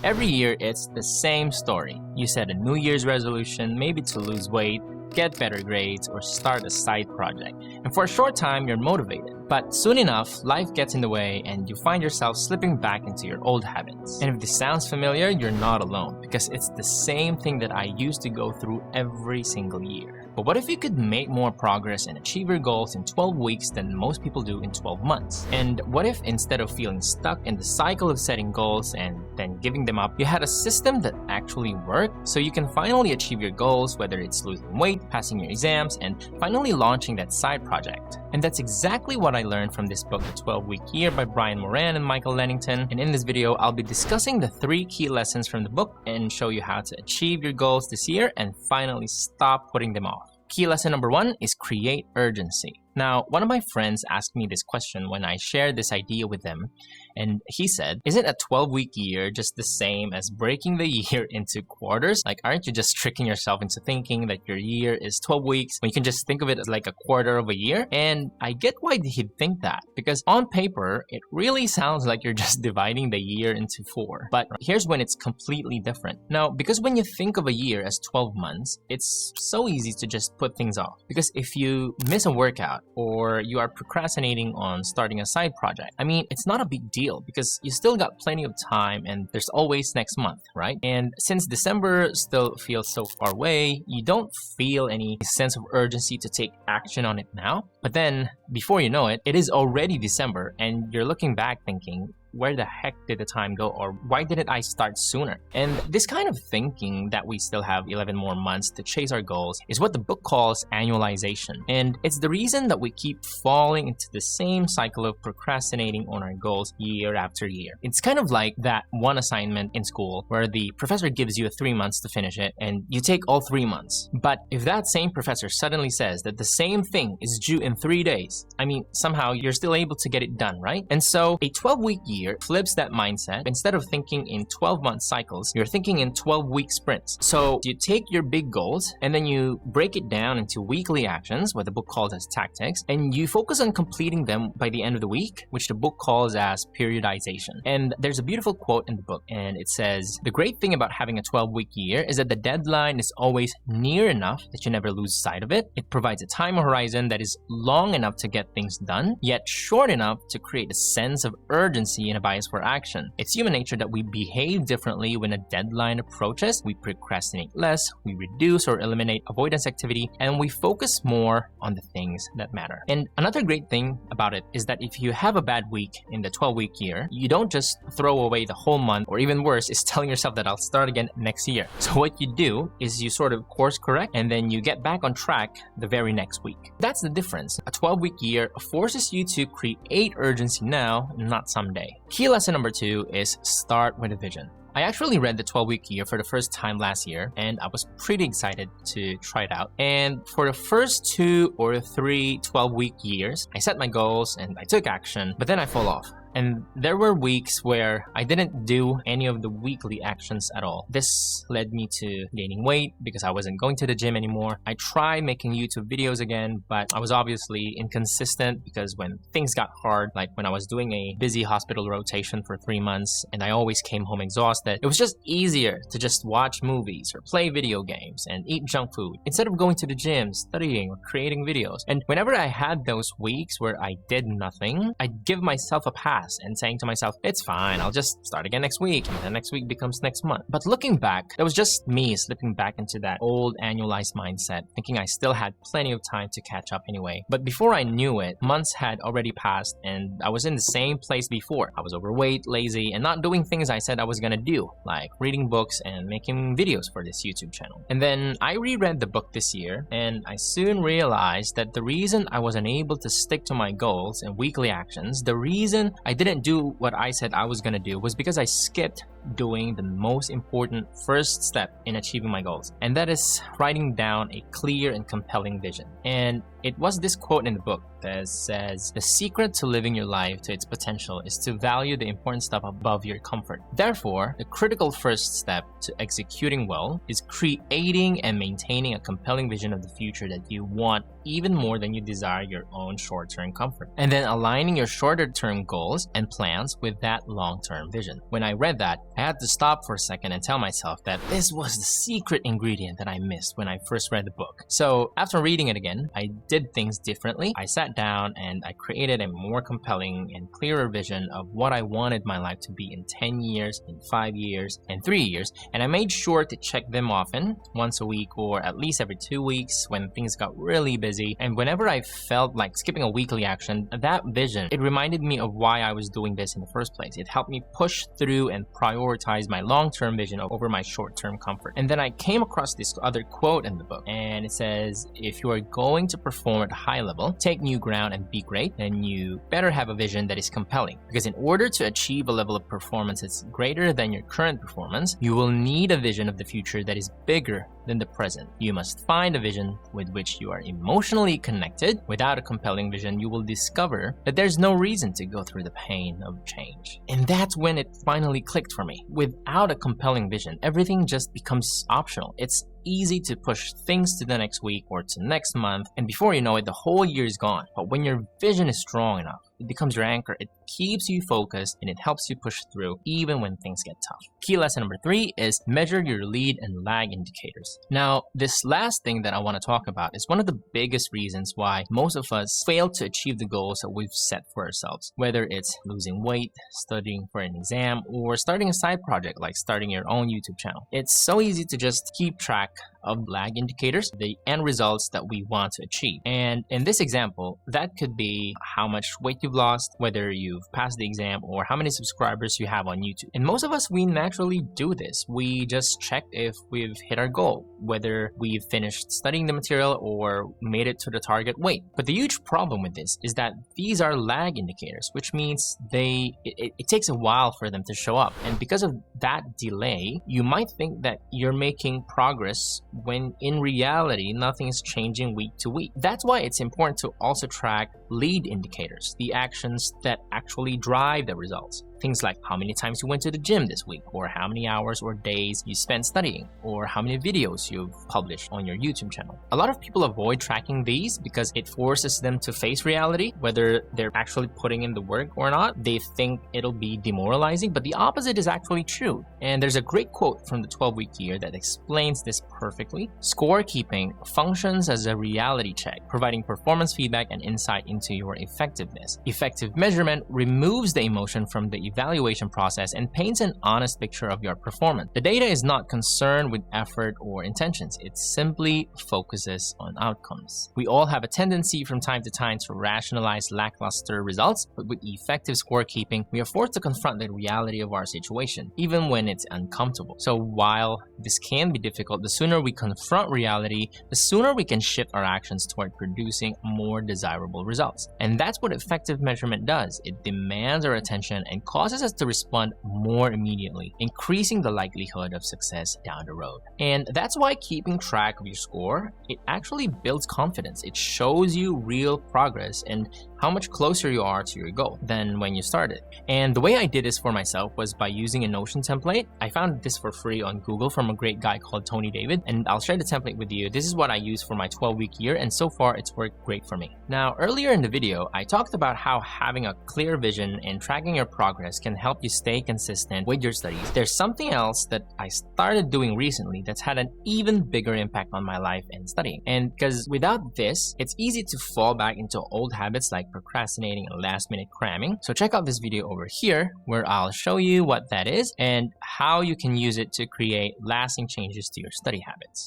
Every year, it's the same story. You set a New Year's resolution, maybe to lose weight, get better grades, or start a side project. And for a short time, you're motivated. But soon enough, life gets in the way and you find yourself slipping back into your old habits. And if this sounds familiar, you're not alone, because it's the same thing that I used to go through every single year. But what if you could make more progress and achieve your goals in 12 weeks than most people do in 12 months? And what if instead of feeling stuck in the cycle of setting goals and then giving them up, you had a system that actually worked so you can finally achieve your goals, whether it's losing weight, passing your exams, and finally launching that side project? And that's exactly what I learned from this book, The 12-Week Year by Brian Moran and Michael Lennington. And in this video, I'll be discussing the 3 key lessons from the book and show you how to achieve your goals this year and finally stop putting them off. Key lesson number 1 is create urgency. Now, one of my friends asked me this question when I shared this idea with them, and he said, isn't a 12-week year just the same as breaking the year into quarters? Like, aren't you just tricking yourself into thinking that your year is 12 weeks when you can just think of it as like a quarter of a year? And I get why he'd think that, because on paper, it really sounds like you're just dividing the year into 4. But here's when it's completely different. Now, because when you think of a year as 12 months, it's so easy to just put things off. Because if you miss a workout, or you are procrastinating on starting a side project, I mean, it's not a big deal because you still got plenty of time and there's always next month, right? And since December still feels so far away, you don't feel any sense of urgency to take action on it now. But then, before you know it, it is already December and you're looking back thinking, where the heck did the time go, or why didn't I start sooner? And this kind of thinking that we still have 11 more months to chase our goals is what the book calls annualization. And it's the reason that we keep falling into the same cycle of procrastinating on our goals year after year. It's kind of like that one assignment in school where the professor gives you 3 months to finish it and you take all 3 months. But if that same professor suddenly says that the same thing is due in 3 days, I mean, somehow you're still able to get it done, right? And so a 12-week year flips that mindset. Instead of thinking in 12-month cycles, you're thinking in 12-week sprints. So you take your big goals and then you break it down into weekly actions, what the book calls as tactics, and you focus on completing them by the end of the week, which the book calls as periodization. And there's a beautiful quote in the book, and it says, "The great thing about having a 12-week year is that the deadline is always near enough that you never lose sight of it. It provides a time horizon that is long enough to get things done, yet short enough to create a sense of urgency and a bias for action. It's human nature that we behave differently when a deadline approaches. We procrastinate less, we reduce or eliminate avoidance activity, and we focus more on the things that matter." And another great thing about it is that if you have a bad week in the 12-week year, you don't just throw away the whole month, or even worse, is telling yourself that I'll start again next year. So what you do is you sort of course correct and then you get back on track the very next week. That's the difference. A 12-week year forces you to create urgency now, not someday. Key lesson number 2 is start with a vision. I actually read the 12-week year for the first time last year, and I was pretty excited to try it out. And for the first 2 or 3 12-week years, I set my goals and I took action, but then I fall off. And there were weeks where I didn't do any of the weekly actions at all. This led me to gaining weight because I wasn't going to the gym anymore. I tried making YouTube videos again, but I was obviously inconsistent because when things got hard, like when I was doing a busy hospital rotation for 3 months and I always came home exhausted, it was just easier to just watch movies or play video games and eat junk food instead of going to the gym, studying, or creating videos. And whenever I had those weeks where I did nothing, I'd give myself a pass and saying to myself, it's fine, I'll just start again next week, and then next week becomes next month. But looking back, that was just me slipping back into that old annualized mindset, thinking I still had plenty of time to catch up anyway. But before I knew it, months had already passed and I was in the same place before. I was overweight, lazy, and not doing things I said I was gonna do, like reading books and making videos for this YouTube channel. And then I reread the book this year, and I soon realized that the reason I was unable to stick to my goals and weekly actions, the reason I didn't do what I said I was gonna do, was because I skipped doing the most important first step in achieving my goals, and that is writing down a clear and compelling vision. And It was this quote in the book that says, "The secret to living your life to its potential is to value the important stuff above your comfort." Therefore, the critical first step to executing well is creating and maintaining a compelling vision of the future that you want even more than you desire your own short-term comfort. And then aligning your shorter-term goals and plans with that long-term vision. When I read that, I had to stop for a second and tell myself that this was the secret ingredient that I missed when I first read the book. So after reading it again, I did things differently. I sat down and I created a more compelling and clearer vision of what I wanted my life to be in 10 years, in 5 years, and 3 years. And I made sure to check them often, once a week or at least every 2 weeks when things got really busy. And whenever I felt like skipping a weekly action, that vision, it reminded me of why I was doing this in the first place. It helped me push through and prioritize my long-term vision over my short-term comfort. And then I came across this other quote in the book, and it says, "If you are going to perform at a high level, take new ground and be great, then you better have a vision that is compelling. Because in order to achieve a level of performance that's greater than your current performance, you will need a vision of the future that is bigger than the present. You must find a vision with which you are emotionally connected. Without a compelling vision, you will discover that there's no reason to go through the pain of change." And that's when it finally clicked for me. Without a compelling vision, everything just becomes optional. It's easy to push things to the next week or to next month, and before you know it, the whole year is gone. But when your vision is strong enough, it becomes your anchor. It keeps you focused and it helps you push through even when things get tough. Key lesson number 3 is measure your lead and lag indicators. Now, this last thing that I want to talk about is one of the biggest reasons why most of us fail to achieve the goals that we've set for ourselves. Whether it's losing weight, studying for an exam, or starting a side project like starting your own YouTube channel. It's so easy to just keep track of lag indicators, the end results that we want to achieve. And in this example, that could be how much weight you've lost, whether you've passed the exam, or how many subscribers you have on YouTube. And most of us, we naturally do this. We just check if we've hit our goal, whether we've finished studying the material or made it to the target weight. But the huge problem with this is that these are lag indicators, which means it takes a while for them to show up. And because of that delay, you might think that you're making progress when in reality, nothing is changing week to week. That's why it's important to also track lead indicators, the actions that actually drive the results. Things like how many times you went to the gym this week, or how many hours or days you spent studying, or how many videos you've published on your YouTube channel. A lot of people avoid tracking these because it forces them to face reality, whether they're actually putting in the work or not. They think it'll be demoralizing, but the opposite is actually true. And there's a great quote from the 12-week year that explains this perfectly. Scorekeeping functions as a reality check, providing performance feedback and insight into your effectiveness. Effective measurement removes the emotion from the evaluation process and paints an honest picture of your performance. The data is not concerned with effort or intentions. It simply focuses on outcomes. We all have a tendency from time to time to rationalize lackluster results, but with effective scorekeeping, we are forced to confront the reality of our situation, even when it's uncomfortable. So while this can be difficult, the sooner we confront reality, the sooner we can shift our actions toward producing more desirable results. And that's what effective measurement does. It demands our attention and causes us to respond more immediately, increasing the likelihood of success down the road. And that's why keeping track of your score, it actually builds confidence. It shows you real progress and how much closer you are to your goal than when you started. And the way I did this for myself was by using a Notion template. I found this for free on Google from a great guy called Tony David, and I'll share the template with you. This is what I use for my 12-week year, and so far it's worked great for me. Now, earlier in the video, I talked about how having a clear vision and tracking your progress can help you stay consistent with your studies. There's something else that I started doing recently that's had an even bigger impact on my life and studying. And because without this, it's easy to fall back into old habits like procrastinating and last-minute cramming. So check out this video over here where I'll show you what that is and how you can use it to create lasting changes to your study habits.